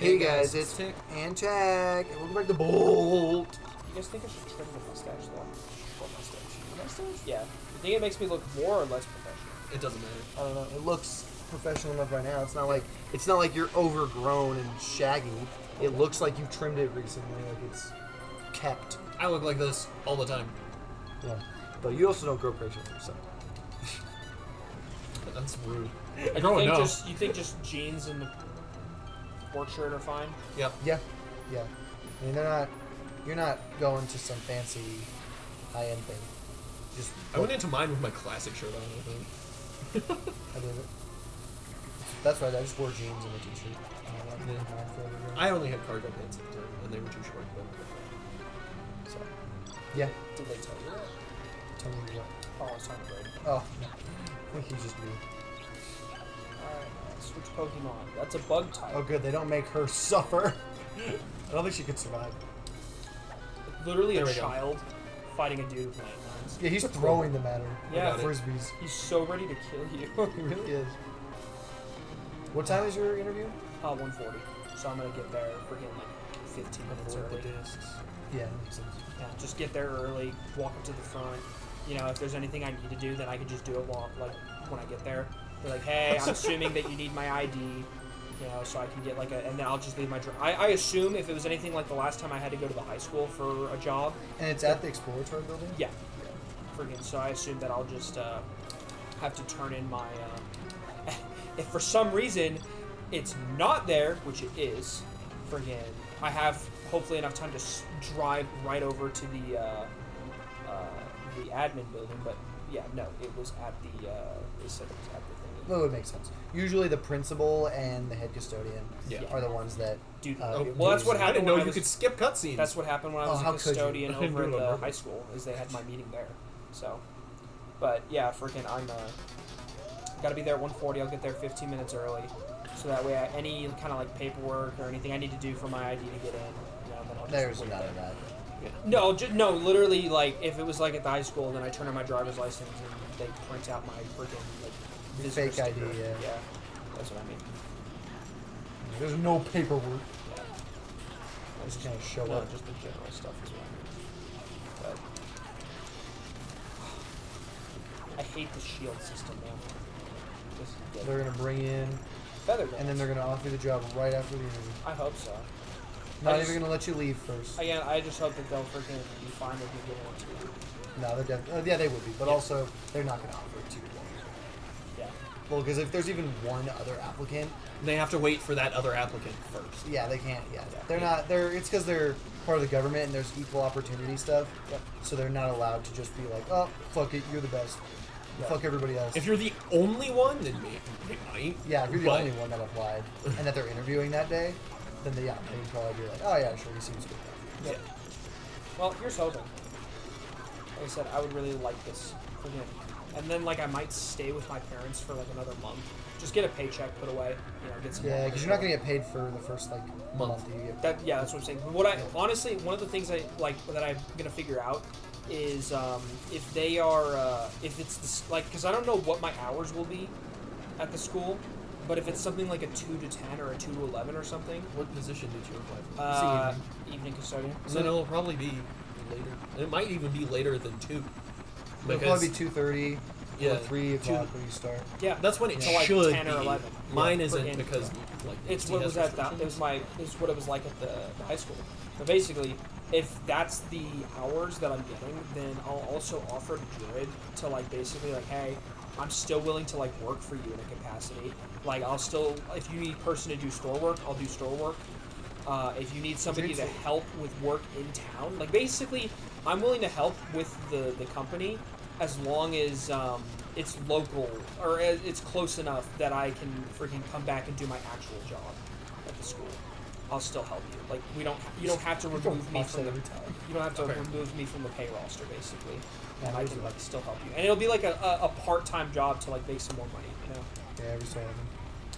Hey guys, it's Tick. Antag, and welcome back to Bolt. You guys think I should trim the mustache though? What mustache? Yeah. You think it makes me look more or less professional? It doesn't matter. I don't know. It looks professional enough right now. It's not like you're overgrown and shaggy. It looks like you trimmed it recently, like it's kept. I look like this all the time. Yeah, but you also don't grow crazy on yourself. That's rude. Like, you think just jeans and the work shirt are fine? Yep. Yeah. I mean, you're not going to some fancy high-end thing. Just I went into mine with my classic shirt on, I think. I did it. That's right. I just wore jeans and a t-shirt. Yeah. I only had cargo pants at the time, and they were too short. But... So, yeah. Did they tell you that? Tell me what. Oh, I was talking about it. Oh, no. I think you just knew. Alright, switch Pokemon. That's a bug type. Oh, good. They don't make her suffer. I don't think she could survive. Literally There a we go. child fighting a dude with landmines. Yeah, he's throwing them at her. Yeah. Like frisbees. He's so ready to kill you. He really is. What time is your interview? 1:40. So I'm gonna get there freaking like 15 minutes Avoid early. the discs. Yeah, that makes sense. Yeah, just get there early, walk up to the front. You know, if there's anything I need to do, then I can just do it when I get there. They're like, hey, I'm assuming that you need my ID, you know, so I can get and then I'll just leave my I assume if it was anything like the last time I had to go to the high school for a job. And it's at the Exploratory building? Yeah. Friggin', so I assume that I'll just have to turn in my, if for some reason it's not there, which it is, friggin', I have hopefully enough time to drive right over to the admin building, but yeah, no, it was at the, they said it was at the thing. Well, it would make sense. Usually the principal and the head custodian Yeah. are the ones that... Dude, do well, that's what it. I happened didn't know when you was, could skip cutscenes. That's what happened when I was how a could you? custodian I didn't over do at it on the high purpose. school, is they had my meeting there, so. But yeah, freaking, I'm, gotta be there at 1:40, I'll get there 15 minutes early, so that way any kind of like paperwork or anything I need to do for my ID to get in, you know, then I'll just There's wait none there. of that. No, literally, like, if it was like at the high school, then I turn in my driver's license and they print out my freaking, like, Your visitor fake ID, sticker. yeah. Yeah, that's what I mean. There's no paperwork. Yeah. I just kind of show No, up. just the general stuff is what I mean. But I hate the shield system, man. Just get They're going to bring in, feather and then they're going to offer you the job right after the interview. I hope so. Not I even just- going to let you leave first. Again, I just hope that they'll freaking be fine with me getting into it. No, they're definitely... yeah, they would be. But Yeah. also, they're not going to offer it to you. Yeah. Well, because if there's even one other applicant, They have to wait for that other applicant first. yeah, they can't. Yeah, Yeah. they're not. It's because they're part of the government and there's equal opportunity stuff. Yep. So they're not allowed to just be like, oh, fuck it, you're the best. Yeah. Fuck everybody else. If you're the only one, then they might. Yeah, if you're the But- only one that applied and that they're interviewing that day, then they'd probably be like, oh yeah, sure, he seems good. Yep. Well, here's hoping. Like I said, I would really like this for him. And then, like, I might stay with my parents for, like, another month. Just get a paycheck put away, you know, get some Yeah, more because money. you're not gonna get paid for the first like Month. month you get. Yeah, that's what I'm saying. What I honestly, one of the things I like that I'm gonna figure out is if they are if it's this like because I don't know what my hours will be at the school, but if it's something like a 2 to 10 or a 2 to 11 or something, What position did you apply for? evening custodian. So then it'll probably be later. It might even be later than 2. It'll probably be 2:30 Yeah, or 3 o'clock 2 when you start. Yeah, That's when it to like should 10 or be. 11. Mine Yeah, isn't friggin- because like It's he what has was at that. It was restrictions. it's what it was like at the high school. But basically, if that's the hours that I'm getting, then I'll also offer to Jared to like basically like, hey, I'm still willing to like work for you in a capacity. Like I'll still, if you need a person to do store work, I'll do store work. If you need somebody to Jared's- help with work in town, like basically, I'm willing to help with the company as long as it's local or it's close enough that I can freaking come back and do my actual job at the school. I'll still help you. Like you don't have to remove me from the you don't have to Okay. remove me from the pay roster basically, Yeah, and I there's can a- like still help you. And it'll be like a part-time job to like make some more money, you know. Yeah, every so often.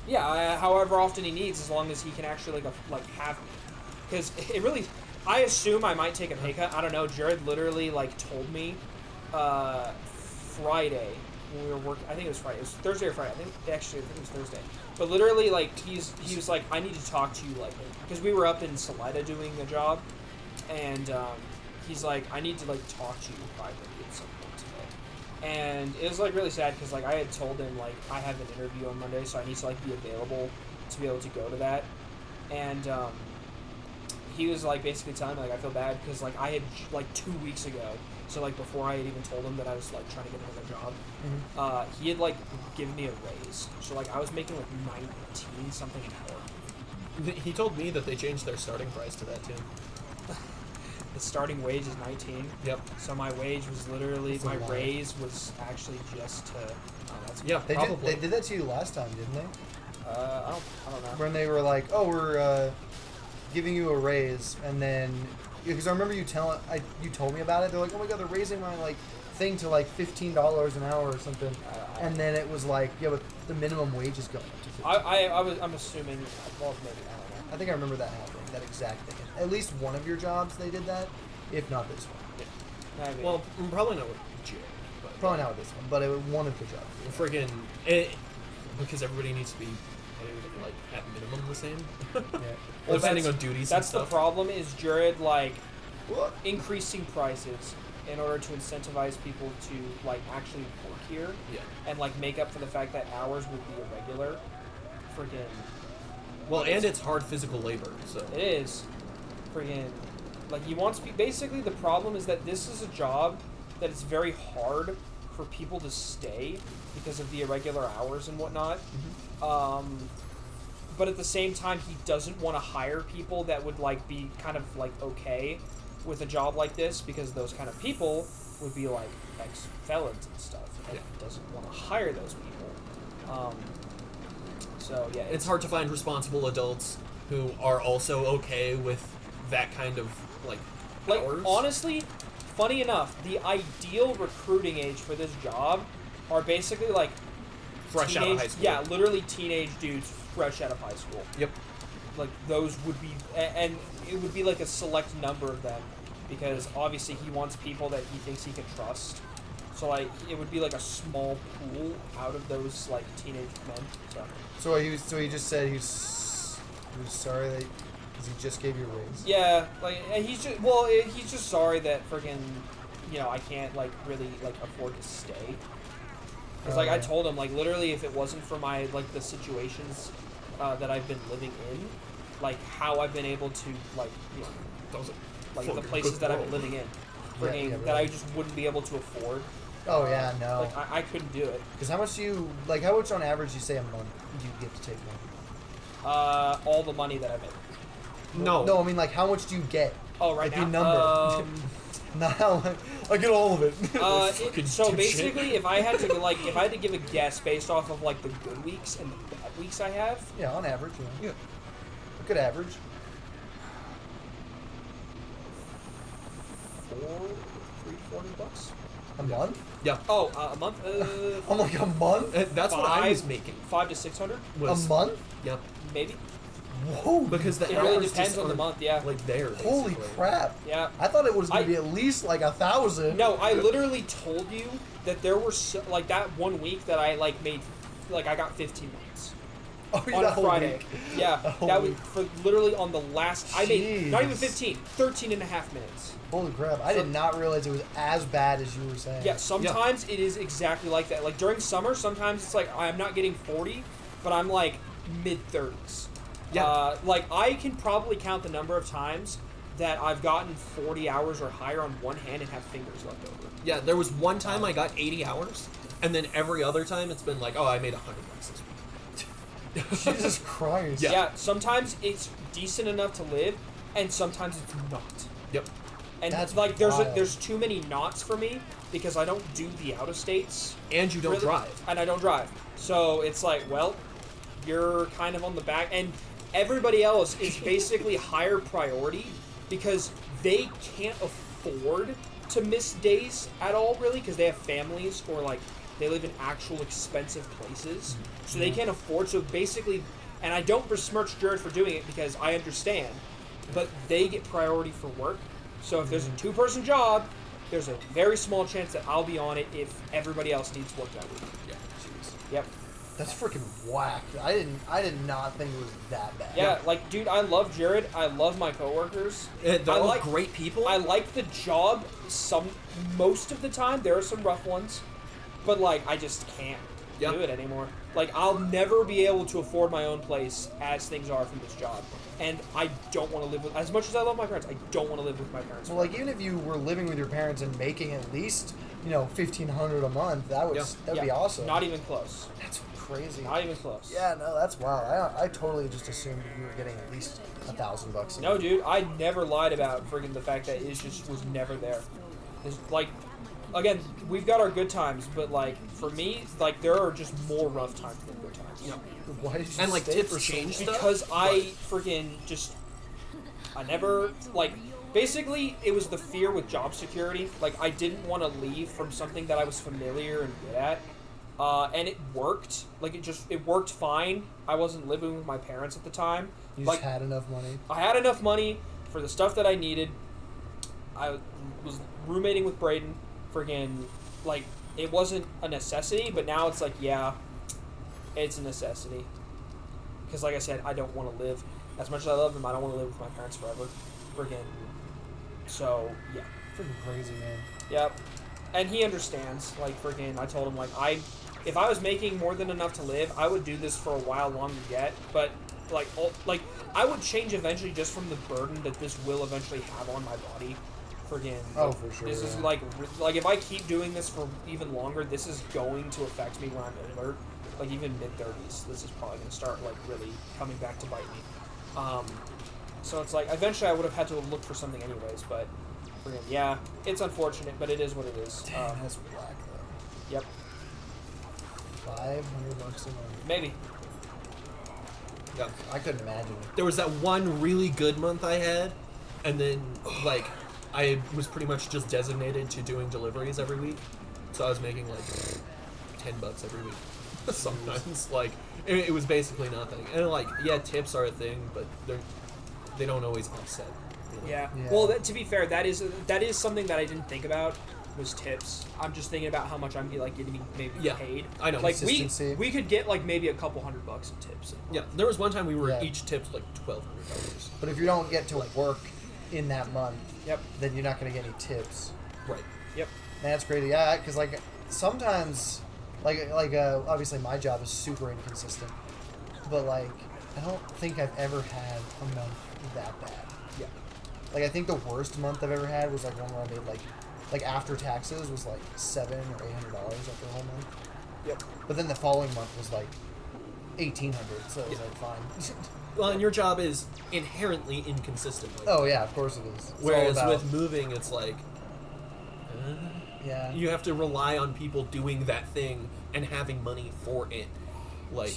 Yeah, however often he needs, as long as he can actually like have me, because it really. I assume I might take a pay cut. I don't know. Jared literally like told me Friday when we were working. I think it was Friday. It was Thursday or Friday. I think it was Thursday. But literally, like he was like, I need to talk to you, like, because we were up in Salida doing a job, and he's like, I need to like talk to you privately at some point today. And it was like really sad because like I had told him like I have an interview on Monday, so I need to like be available to be able to go to that. And he was like basically telling me like I feel bad because like I had like 2 weeks ago, so like before I had even told him that I was like trying to get another job, he had like given me a raise. So like I was making like 19 something an hour. He told me that they changed their starting price to that too. The starting wage is 19. Yep. So my wage was literally That's a my lot. raise was actually just to. That's Yeah, They probably. did that to you last time, didn't they? I don't know. When they were like, "Oh, we're giving you a raise," and then because I remember you told me about it. They're like, "Oh my god, they're raising my like thing to like $15 an hour or something," and then it was like, "Yeah, but the minimum wage is going up to 15." I'm assuming. Well, maybe I don't know. I think I remember that happening. That exact thing. At least one of your jobs, they did that. If not this one, Maybe. Well, probably not with Jared, but probably not with this one, but it was one of the jobs. friggin' because everybody needs to be paid, like at minimum the same. Yeah. Well, Depending on that's- duties That's and the stuff. problem. Is Jared like What? increasing prices in order to incentivize people to like actually work here Yeah. and like make up for the fact that hours would be irregular. Freaking. Well, and it's hard physical labor, so. It is. Freaking. Like, he wants basically, the problem is that this is a job that it's very hard for people to stay because of the irregular hours and whatnot. But at the same time, he doesn't want to hire people that would, like, be kind of, like, okay with a job like this because those kind of people would be, like, ex-felons and stuff. And he doesn't want to hire those people. So, yeah. It's hard to find responsible adults who are also okay with that kind of like hours. Honestly, funny enough, the ideal recruiting age for this job are basically like Fresh out of high school. Yeah, literally teenage dudes fresh out of high school. Yep. Like those would be, and it would be like a select number of them, because obviously he wants people that he thinks he can trust. So like it would be like a small pool out of those like teenage men. So he just said he was sorry that because he just gave you a raise. Yeah, like and he's just sorry that freaking, I can't like really like afford to stay. Because like I told him, like literally if it wasn't for my like the situations that I've been living in, like how I've been able to like Those are like fucking the places good that I've been world. living in, Yeah, freaking yeah, that I really. just wouldn't be able to afford. Oh yeah, no. Like I couldn't do it. Because how much how much on average you say a month do you get to take money? All the money that I make. No. No, I mean like how much do you get? Oh, right Like now. the number. Not how I get all of it. Fucking So dipshit. basically, if I had to give a guess based off of like the good weeks and the bad weeks I have, Yeah, on average. Yeah. Yeah. A good average. $400 A month? Yeah. Oh, a month. I'm like a month? That's what I was Five- making. 500 to 600, Was, A month? Yeah. maybe. Whoa. Because the It really hours depends just on the aren't, month. Yeah. Like there. Holy basically. crap. Yeah. I thought it was gonna I- be at least like 1,000. No, I literally told you that there were like that one week that I like made, like I got 15 minutes. Oh, yeah, On that a whole Friday. week. Yeah, That whole that was week. for literally on the last. I made not even Jeez. 15, 13 and a half minutes. Holy crap. I did not realize it was as bad as you were saying. Yeah, sometimes it is exactly like that. Like during summer, sometimes it's like I'm not getting 40, but I'm like mid 30s. Yeah. Like I can probably count the number of times that I've gotten 40 hours or higher on one hand and have fingers left over. Yeah, there was one time I got 80 hours, and then every other time it's been like, oh, I made $100 this week. Jesus Christ. Yeah. Yeah, sometimes it's decent enough to live, and sometimes it's not. Yep. And That's like wild. there's too many knots for me because I don't do the out of states. And you don't really, drive. and I don't drive. So it's like, well, you're kind of on the back, and everybody else is basically higher priority because they can't afford to miss days at all, really, because they have families or like they live in actual expensive places, so they can't afford. So basically, and I don't besmirch Jared for doing it because I understand, but they get priority for work. So if there's a 2-person job there's a very small chance that I'll be on it if everybody else needs work that week. Yeah. Jeez. Yep. That's freaking whack. I did not think it was that bad. Yeah, like, dude, I love Jared. I love my coworkers. They're I all like- great people. I like the job most of the time. There are some rough ones, but like I just can't Yeah. do it anymore. Like I'll never be able to afford my own place as things are from this job, and I don't want to live with. As much as I love my parents, I don't want to live with my parents. Well, like even if you were living with your parents and making at least $1,500 a month, that'd be awesome. Not even close. That's crazy. Not even close. Yeah, no, that's wild. I totally just assumed you were getting at least $1,000 a No, month. dude, I never lied about friggin' the fact that it just was never there. It's like, again, we've got our good times, but like for me, like there are just more rough times than good times. Yep. Why did you And, like, stay tips for so change long? stuff? Because I freaking just, I never, like, basically it was the fear with job security. Like, I didn't want to leave from something that I was familiar and good at. And it worked. Like, it worked fine. I wasn't living with my parents at the time. You Like, just had enough money. I had enough money for the stuff that I needed. I was roommating with Braden. Friggin', like, it wasn't a necessity, but now it's like, yeah, it's a necessity. Because, like I said, I don't want to live. As much as I love them, I don't want to live with my parents forever. Friggin'. So, yeah. Freaking crazy, man. Yep. And he understands. Like, friggin', I told him, like, if I was making more than enough to live, I would do this for a while longer yet. But, like, I would change eventually just from the burden that this will eventually have on my body. Friggin'. Oh, for sure, This is, yeah. like, if I keep doing this for even longer, this is going to affect me when I'm older. Like, even mid-30s. This is probably going to start, like, really coming back to bite me. So it's like, eventually I would have had to look for something anyways, but, friggin', yeah, it's unfortunate, but it is what it is. Dang, that's whack though. Yep. $500 a month. Maybe. Yeah. I couldn't imagine it. There was that one really good month I had, and then like I was pretty much just designated to doing deliveries every week, so I was making like $10 every week. Sometimes like it was basically nothing, and like yeah, tips are a thing, but they don't always offset. You know? Yeah. Yeah. Well, that, to be fair, that is something that I didn't think about was tips. I'm just thinking about how much I'm getting maybe Yeah, paid. I know. Like Consistency. we could get like maybe a couple $100 in tips. Yeah, there was one time we were Yeah. each tipped like $1,200. But if you don't get to work in that month, Yep. then you're not going to get any tips. Right. Yep. Man, that's crazy. Yeah, because like sometimes, obviously my job is super inconsistent, but like I don't think I've ever had a month that bad. Yeah. Like I think the worst month I've ever had was like one where I made like after taxes was like $700 or $800 after the whole month. Yep. But then the following month was like $1,800, so it was like fine. Well, and your job is inherently inconsistent. Like, Oh yeah, of course it is. It's all whereas about- with moving, it's like yeah, you have to rely on people doing that thing and having money for it, like,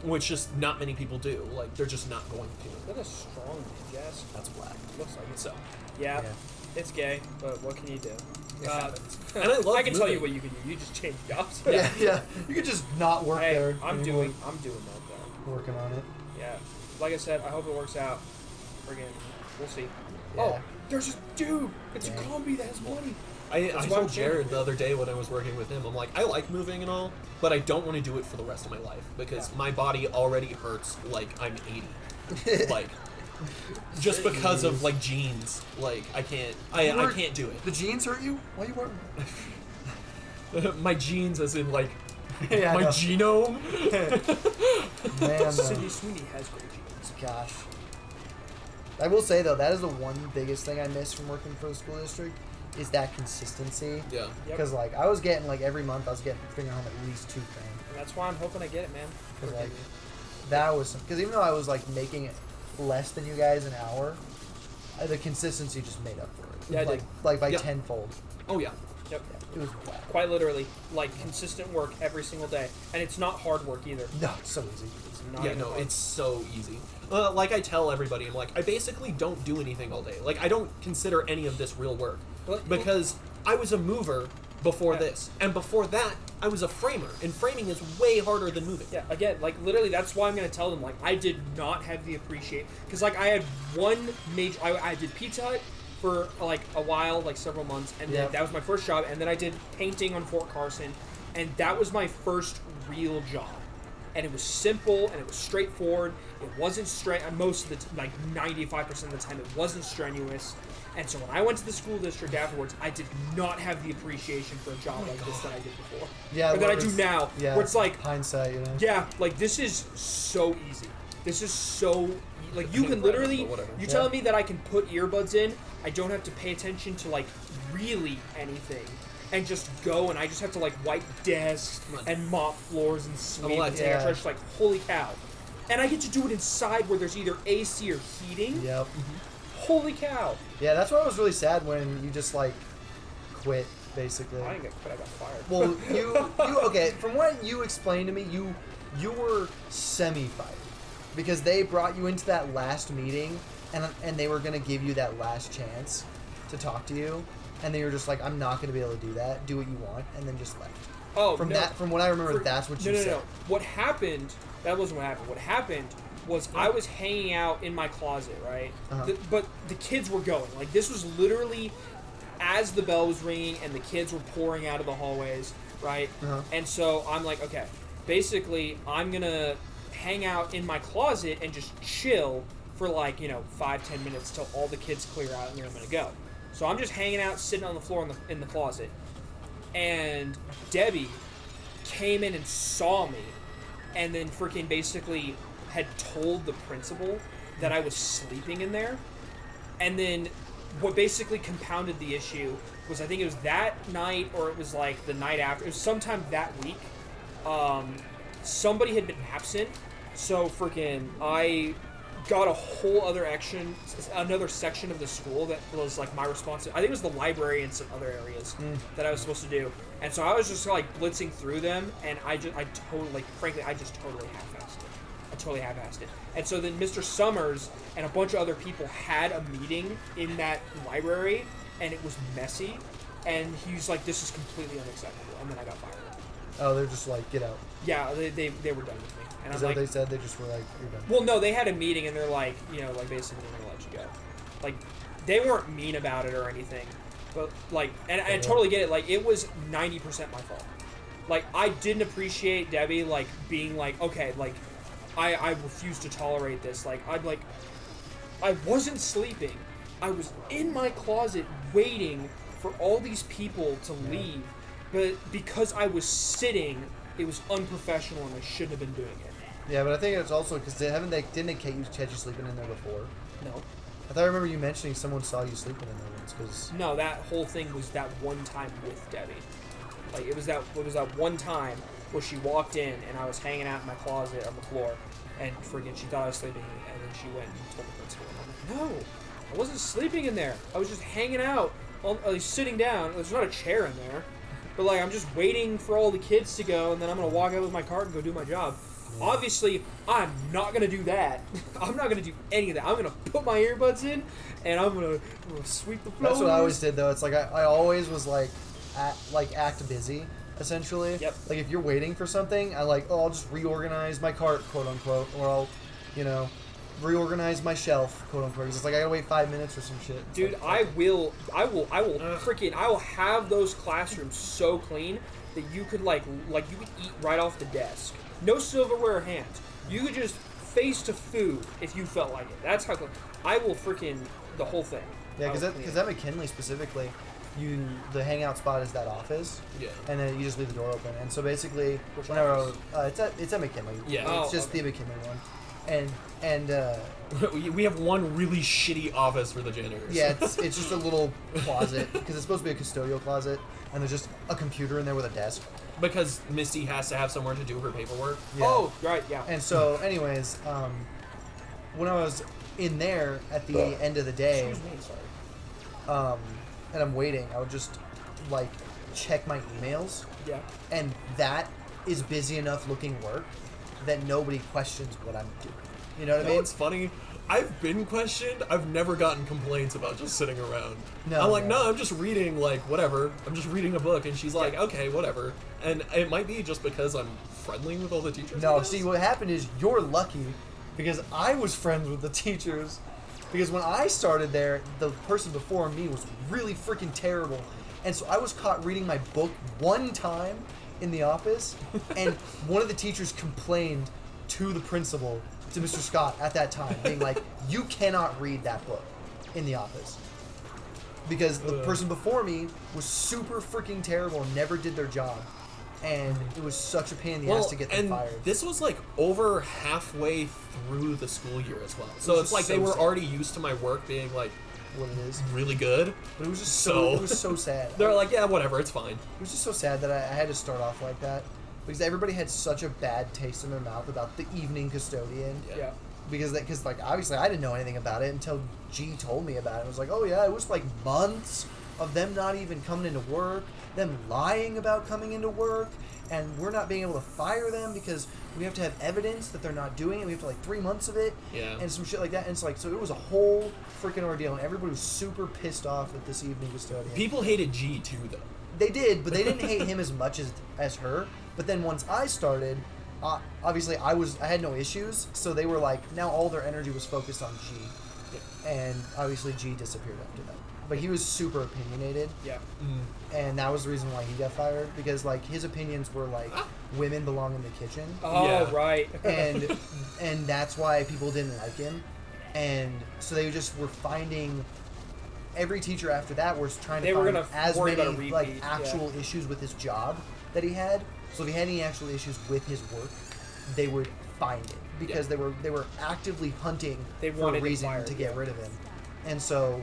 which just not many people do. Like, they're just not going to. That is strong, Jess. That's black. Looks like it. So, Yeah. Yeah. It's gay, but what can you do? It happens. And I love I can tell you moving. what you can do. You just change jobs. yeah. You could just not work Hey, there. I'm anymore. doing that though. Working on it. Yeah. Like I said, I hope it works out. Friggin', we'll see. Yeah. Oh, there's a dude. It's Yeah. a combi that has money. I That's why I'm told Jared saying. the other day when I was working with him, I'm like, I like moving and all, but I don't want to do it for the rest of my life because Yeah. my body already hurts like I'm 80. Like, just because of like genes. Like, I can't can't do The jeans hurt you? Why you wearing? it. My genes, as in like Yeah, I my know. genome. Man, Sydney Sweeney has great genes. gosh. I will say though, that is the one biggest thing I miss from working for the school district is that consistency. Yeah. Yep. Because like I was getting like every month I was bringing home at least $2,000. And that's why I'm hoping I get it, man. Because like Friggin'. that was because even though I was like making it less than you guys an hour, the consistency just made up for it. Yeah, it like, did. like by Yeah. tenfold. Oh yeah. Yep. It was whack. Quite literally, like consistent work every single day, and it's not hard work either. No, it's so easy. It's not Yeah, even no, hard. it's so easy. Like I tell everybody, I'm like, I basically don't do anything all day. Like, I don't consider any of this real work. But- Because I was a mover before Yeah. this. And before that, I was a framer. And framing is way harder than moving. Yeah, again, like literally, that's why I'm gonna tell them. Like, I did not have the appreciate because like I had one major. I did Pizza Hut for like a while, like several months, and then Yep. that was my first job. And then I did painting on Fort Carson, and that was my first real job. And it was simple and it was straightforward. It wasn't most of the like 95% of the time, it wasn't strenuous. And so when I went to the school district afterwards, I did not have the appreciation for a job like this that I did before, Yeah, or that I do whereas- now. Yeah, Where it's like, hindsight, you know. yeah, like this is so easy. This is so like you can Whatever, literally. but whatever. You Yeah. telling me that I can put earbuds in? I don't have to pay attention to like really anything, and just go, and I just have to like wipe desks and mop floors and sweep alive. and take Yeah. out trash. Like holy cow! And I get to do it inside where there's either AC or heating. Yep. Holy cow! Yeah, that's why I was really sad when you just like quit, basically. I didn't get quit. I got fired. Well, you okay? From what you explained to me, you were semi-fired because they brought you into that last meeting, and they were gonna give you that last chance to talk to you, and they were just like, I'm not gonna be able to do that. Do what you want, and then just left. Oh, From no. that, from what I remember, For- that's what you no, said. No. What happened? That wasn't what happened. What happened was I was hanging out in my closet, right? Uh-huh. But the kids were going. Like this was literally as the bell was ringing and the kids were pouring out of the hallways, right? Uh-huh. And so I'm like, okay, basically I'm gonna hang out in my closet and just chill for like 5-10 minutes till all the kids clear out and then I'm gonna go. So I'm just hanging out, sitting on the floor in the closet, and Debbie came in and saw me, and then freaking basically had told the principal that I was sleeping in there. And then what basically compounded the issue was, I think it was that night or it was like the night after, it was sometime that week, somebody had been absent, so freaking I got a whole other another section of the school that was like my responsibility. I think it was the library and some other areas that I was supposed to do. And so I was just like blitzing through them, and I totally half-assed it. And so then Mr. Summers and a bunch of other people had a meeting in that library, and it was messy, and he was like, this is completely unacceptable, and then I got fired. Oh, they're just like, get out. Yeah, they were done with me. And Is I'm that like, what they said? They just were like, you're done. well, no, they had a meeting, and they're like, like basically they're gonna let you go. Like, they weren't mean about it or anything, but like, and I totally get it. Like, it was 90% my fault. Like, I didn't appreciate Debbie like being like, okay, like, I refuse to tolerate this. Like, I wasn't sleeping. I was in my closet waiting for all these people to leave, but because I was sitting, it was unprofessional, and I shouldn't have been doing it. Yeah, but I think it's also because didn't they catch you sleeping in there before? No. I thought I remember you mentioning someone saw you sleeping in there once. Because No, that whole thing was that one time with Debbie. Like it was that one time where she walked in and I was hanging out in my closet on the floor, and friggin' she thought I was sleeping, and then she went and told the principal. And I'm like, no, I wasn't sleeping in there. I was just hanging out, sitting down. There's not a chair in there, but like I'm just waiting for all the kids to go, and then I'm gonna walk out with my cart and go do my job. Obviously, I'm not gonna do that. I'm not gonna do any of that. I'm gonna put my earbuds in, and I'm gonna sweep the floors. that's what I always did, though. It's like I always was like, act busy, essentially. Yep. Like if you're waiting for something, I'll just reorganize my cart, quote unquote, or I'll, reorganize my shelf, quote unquote. 'Cause it's like I gotta wait 5 minutes or some shit. It's Dude, like, I will freaking, I will have those classrooms so clean that you could like you could eat right off the desk. No silverware or hands. You could just face to food if you felt like it. That's how clean. I will freaking the whole thing. yeah, I will clean because it. at McKinley specifically, the hangout spot is that office. Yeah. And then you just leave the door open. And so basically, Which whenever office? it's at McKinley. Yeah. Oh, It's just okay. the McKinley one. And We have one really shitty office for the janitors. yeah, it's just a little closet because it's supposed to be a custodial closet, and there's just a computer in there with a desk. Because Misty has to have somewhere to do her paperwork. Yeah. Oh, right, yeah. And so, anyways, when I was in there at the end of the day, Excuse me, sorry. and I'm waiting, I would just like check my emails, Yeah. and that is busy enough looking work that nobody questions what I'm doing. You know what I You know mean? what's funny? I've been questioned. I've never gotten complaints about just sitting around. No, I'm like, yeah. no, I'm just reading, like, whatever. I'm just reading a book. And she's like, okay, whatever. And it might be just because I'm friendly with all the teachers. I No, guess. see, what happened is you're lucky because I was friends with the teachers, Because when I started there, the person before me was really freaking terrible. And so I was caught reading my book one time in the office, and one of the teachers complained to the principal, to Mr. Scott at that time, being like, you cannot read that book in the office. Because the person before me was super freaking terrible and never did their job. And it was such a pain in the ass to get them and fired. this was like over halfway through the school year as well. So Which it's is like so they were sad. already used to my work being like What it is. really good. But it was just So- it was so sad. They're like, yeah, whatever, it's fine. It was just so sad that I had to start off like that. Because everybody had such a bad taste in their mouth about the evening custodian. Yeah. Yeah. Because like obviously I didn't know anything about it until G told me about it. I was like, oh yeah, it was like months of them not even coming into work, them lying about coming into work, and we're not being able to fire them because we have to have evidence that they're not doing it. We have to like 3 months of it, Yeah. and some shit like that. And it's like, so it was a whole freaking ordeal, and everybody was super pissed off at this evening custodian. People hated G too, though. They did, but they didn't hate him as much as her. But then once I started, obviously I had no issues, so they were like, now all their energy was focused on G, and obviously G disappeared after that. But he was super opinionated, Yeah. and that was the reason why he got fired, because like his opinions were like women belong in the kitchen, Oh, Yeah. right. and that's why people didn't like him, and so they just were finding. Every teacher after that was trying to They were find gonna as worry about a many like repeat, actual issues with his job that he had. So if he had any actual issues with his work, they would find it because they were actively hunting They for a wanted him reason fired, to get yeah. rid of him. And so,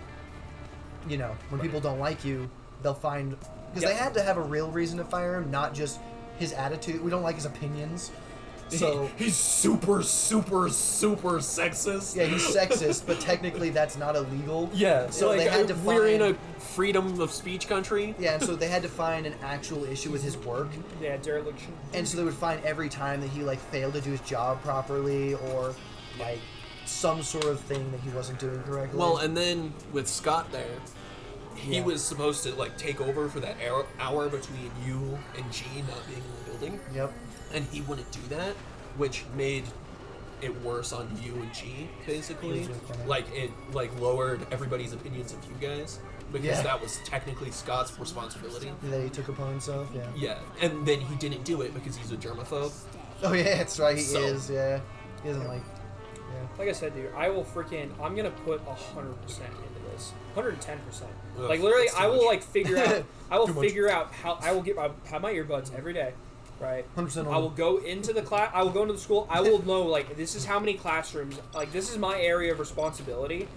you know, when people don't like you, they'll find because they Yep. had to have a real reason to fire him, not just his attitude. We don't like his opinions. So he's super, super, super sexist. yeah, he's sexist, but technically that's not illegal. Yeah, So like, they had to we're in find- a freedom of speech country. Yeah, and so they had to find an actual issue with his work. Yeah, dereliction. And so they would find every time that he like failed to do his job properly or like some sort of thing that he wasn't doing correctly. Well, and then with Scott there, he Yeah. was supposed to like take over for that hour between you and G not being in the building, yep. and he wouldn't do that, which made it worse on you and G basically. It was really funny. Like it like lowered everybody's opinions of you guys because Yeah. that was technically Scott's responsibility. That he took upon himself. Yeah. Yeah, and then he didn't do it because he's a germaphobe. Oh yeah, that's right. He So- is. Yeah. He doesn't like. Yeah. Like I said, dude, I will I'm gonna put 100% into this. 110%. Ugh, Like literally, that's too I will much. like figure out. I will Too much. figure out how I will have my earbuds every day, right? 100% I will go into the class. I will go into the school. I will know like this is how many classrooms. Like this is my area of responsibility.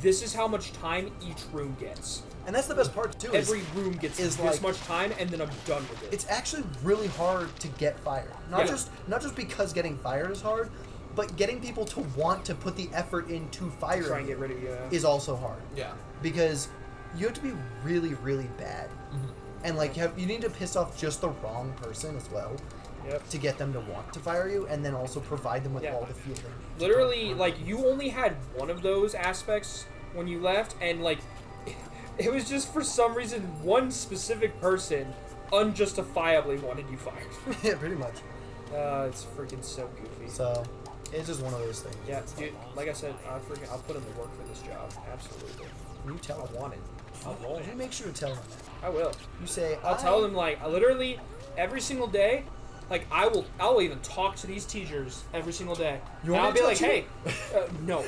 This is how much time each room gets. And that's the best part too. Is Every room gets is this like- much time, and then I'm done with it. it's actually really hard to get fired. Not Yeah. just because getting fired is hard, but getting people to want to put the effort in to fire Try and you get rid of you. Yeah. is also hard. Yeah. Because you have to be really, really bad, and like you need to piss off just the wrong person as well Yep. to get them to want to fire you, and then also provide them with Yeah. all the fuel. Literally, like you only had one of those aspects when you left, and like it was just for some reason one specific person unjustifiably wanted you fired. Yeah, pretty much. It's freaking so goofy. So it's just one of those things. Yeah, dude. Like I said, I'll put in the work for this job. Absolutely. You tell I them. want it. I want You it. make sure to tell them that. I will. You say, I'll tell them like I literally every single day. Like I'll even talk to these teachers every single day. You And want I'll me be to like, touch hey, no.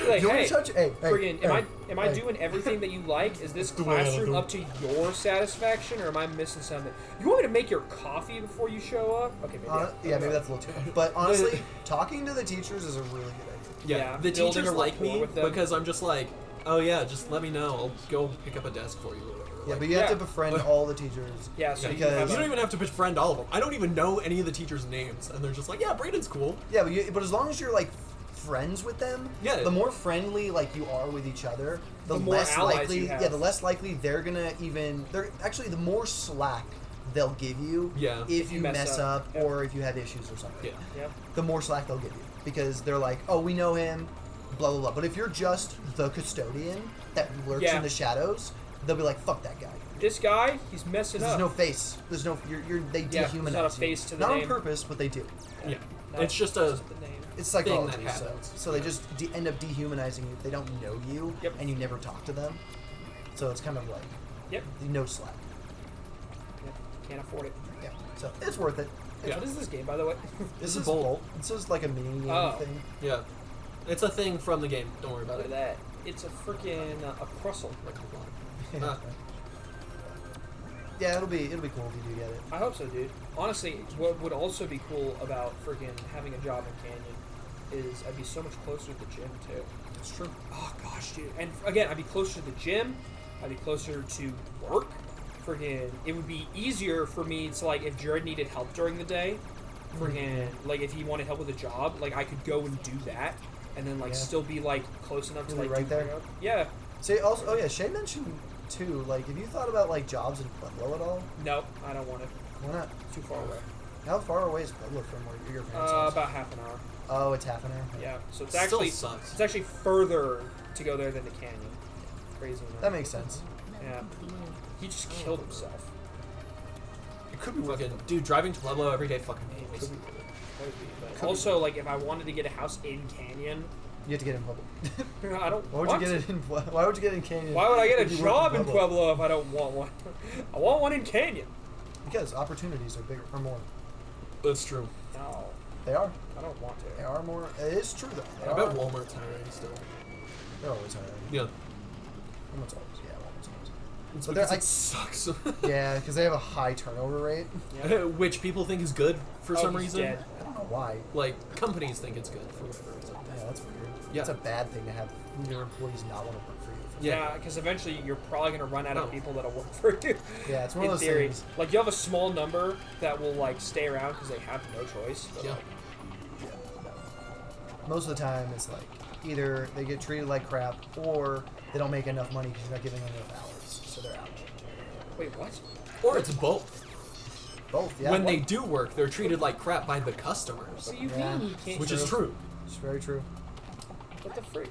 Like, You want me hey, to touch? Hey, friggin', hey, am I hey. doing everything that you like? Is this the way I classroom do. up to your satisfaction, or am I missing something? You want me to make your coffee before you show up? Okay, maybe. Yeah, maybe that's a little too much. But honestly, talking to the teachers is a really good idea. Yeah, The building teachers a like rapport me with them. because I'm just like, oh yeah, just let me know. I'll go pick up a desk for you or whatever. Yeah, Like, but you have Yeah. to befriend all the teachers. Yeah, so Because- you have you a, don't even have to befriend all of them. I don't even know any of the teachers' names, and they're just like, yeah, Braden's cool. Yeah, but as long as you're like friends with them, Yeah. the more friendly like you are with each other, the more less allies likely. you have. Yeah, the less likely they're gonna even. They're actually the more slack they'll give you. Yeah. If you mess up Yeah. or if you have issues or something. Yeah. Yep. The more slack they'll give you because they're like, oh, we know him, blah blah blah. But if you're just the custodian that lurks Yeah. in the shadows, they'll be like, fuck that guy. This guy, he's messing There's up. no face. There's no. They Yeah, dehumanize there's not a you. face to the Not name. on purpose, but they do. Yeah. No, It's just a the name. it's thing psychology. that So, happens. so they just end up dehumanizing you if they don't know you, Yep. and you never talk to them. So it's kind of like Yep. no slack. Yep. Can't afford it. Yeah. So it's worth it. Yeah. What is this game, by the way? This is is Bolt. Bolt. This is like a mini game Oh. thing. Yeah. It's a thing from the game. Don't worry about Look at it. that. It's a freaking a Prussel. Ah. Yeah, it'll be cool if you do get it. I hope so, dude. Honestly, what would also be cool about freaking having a job in Canyon is I'd be so much closer to the gym too. It's true. Oh gosh, dude. And again, I'd be closer to the gym. I'd be closer to work. Freaking, it would be easier for me to like if Jared needed help during the day. Freaking, like if he wanted help with a job, like I could go and do that, and then like Yeah. still be like close enough to Really like right do my there? job. Yeah. See, also, oh yeah, Shay mentioned too. Like, have you thought about like jobs in Pueblo at all? No, I don't want it. Why not? Too far away. How far away is Pueblo from where your parents' house? About half an hour. Oh, it's half an hour. Yeah. So it's Still actually sucks. it's actually further to go there than the canyon. Crazy enough. That makes sense. Yeah. He just killed himself. It could be fucking dude driving to Pueblo every day. Fucking Could hates. be, could be, but Could also, like, if I wanted to get a house in Canyon, You have to get in Pueblo. I don't Why would want you get to. it in? Why would you get in Canyon? Why would I get a if you work job in Pueblo if I don't want one? I want one in Canyon. Because opportunities are bigger or more. That's true. No, They are. I don't want They to. are more. It is true though. They I are. bet Walmart's hiring still. They're always hiring. Yeah. Walmart's always. Yeah, Walmart's always. It's But they're because like- it sucks. Yeah, because they have a high turnover rate. Yeah. Which people think is good for Oh, some he's reason. dead. I don't know why. Like companies think it's good for whatever reason. Yeah, that's weird. Yeah. It's a bad thing to have your employees not want to work for you. Yeah, because eventually you're probably gonna run out of Oh. people that'll work for you. Yeah, it's one In of those theory, things. like you have a small number that will like stay around because they have no choice. But, Yeah. like, Most of the time, it's like either they get treated like crap or they don't make enough money because you're not giving them enough hours, so they're out. wait, what? Or it's both. Both, yeah. When they do work, they're treated like crap by the customers, What do you Yeah. mean you can't? which is true. It's very true. What the freak?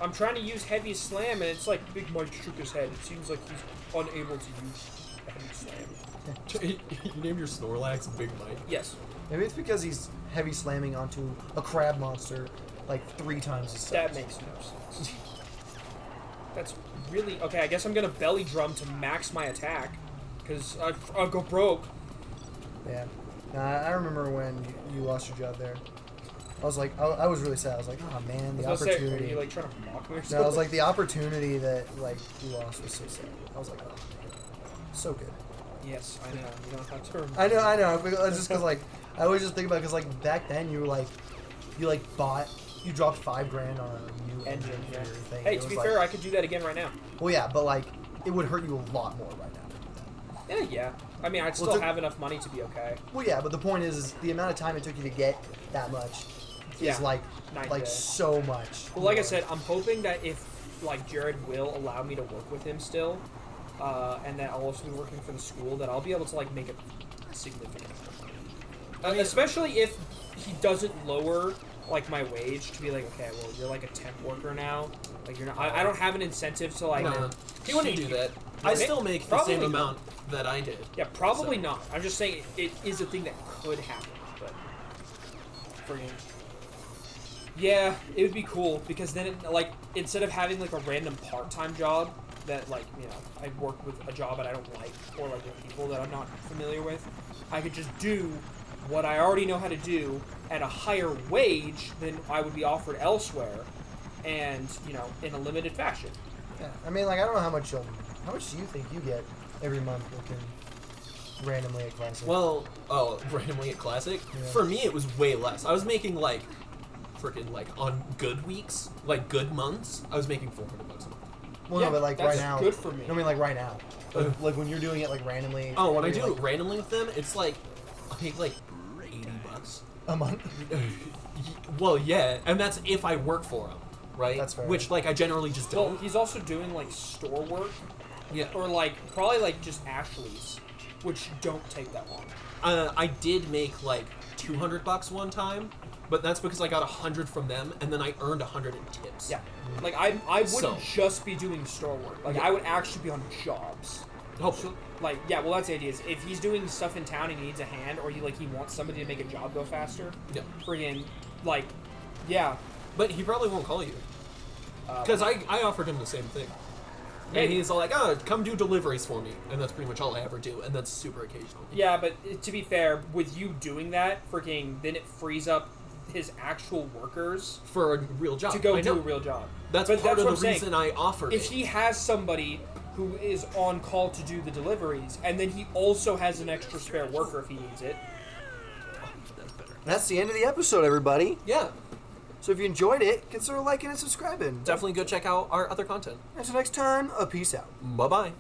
I'm trying to use heavy slam and it's like Big Mike shook his head. It seems like he's unable to use heavy slam. You named your Snorlax Big Mike. Yes. Maybe it's because he's heavy slamming onto a crab monster like 3 times his size. That makes no sense. That's really okay. I guess I'm gonna belly drum to max my attack because I'll go broke. Yeah. I remember when you lost your job there. I was like, I was really sad. I was like, oh man, the I was gonna say, opportunity. were you like trying to mock me or No, something? I was like, the opportunity that like you lost was so sad. I was like, oh man, so good. yes, I know. You don't have to. I know. It's just because like I always just think about because like back then you were like, you dropped $5 grand on a new Engine. engine for Yeah. your thing. Hey, It to was be like- fair, I could do that again right now. well, yeah, but like it would hurt you a lot more right now to do that. Yeah. I mean, I'd Well, still to- have enough money to be okay. Well, yeah, but the point is the amount of time it took you to get that much Yeah, is like night and day. so much. Well, like I more. said, I'm hoping that if like Jared will allow me to work with him still, and that I'll also be working for the school, that I'll be able to like make it significant. I mean, Especially if he doesn't lower like my wage to be like, okay, well you're like a temp worker now, like you're not. I don't have an incentive to like. no, he wouldn't keep do you. that. Yeah, I still make the probably same not. amount that I did. Yeah, probably So- not. I'm just saying it is a thing that could happen, but friggin'. Yeah, it would be cool because then it, like instead of having like a random part-time job that like, you know, I work with a job that I don't like or like with people that I'm not familiar with, I could just do what I already know how to do at a higher wage than I would be offered elsewhere and, you know, in a limited fashion. Yeah, I mean, like I don't know how much do you think you get every month working randomly at Classic? Well, randomly at Classic. Yeah. For me, it was way less. I was making like, freaking like on good weeks, like good months, I was making $400 a month. well, yeah, no, but like that's right now, good for me. No, I mean like right now, like when you're doing it like randomly. Oh, when I you're, do like, it randomly with them, it's like I make like $80. a month. Well, yeah, and that's if I work for them, right? That's fair. Which like I generally just Well, don't. he's also doing like store work Yeah. or like probably like just Ashley's, which don't take that long. I did make like $200 one time, but that's because I got 100 from them, and then I earned 100 in tips. Yeah, like I wouldn't So- just be doing store work. Like Yeah. I would actually be on jobs. Hopefully. Like, yeah, well, that's the idea. Is if he's doing stuff in town and he needs a hand, or he wants somebody to make a job go faster, Yeah. friggin', like, yeah. But he probably won't call you. Because I offered him the same thing. And Maybe. he's all like, oh, come do deliveries for me. And that's pretty much all I ever do. And that's super occasional. Yeah, but to be fair, with you doing that, freaking, then it frees up his actual workers For a real job. to go I do know. a real job. That's But part what of I'm the saying. reason I offered If it. he has somebody who is on call to do the deliveries, and then he also has an extra spare worker if he needs it. That's better. That's the end of the episode, everybody. Yeah. So if you enjoyed it, consider liking and subscribing. Definitely go check out our other content. Until next time, peace out. Bye-bye.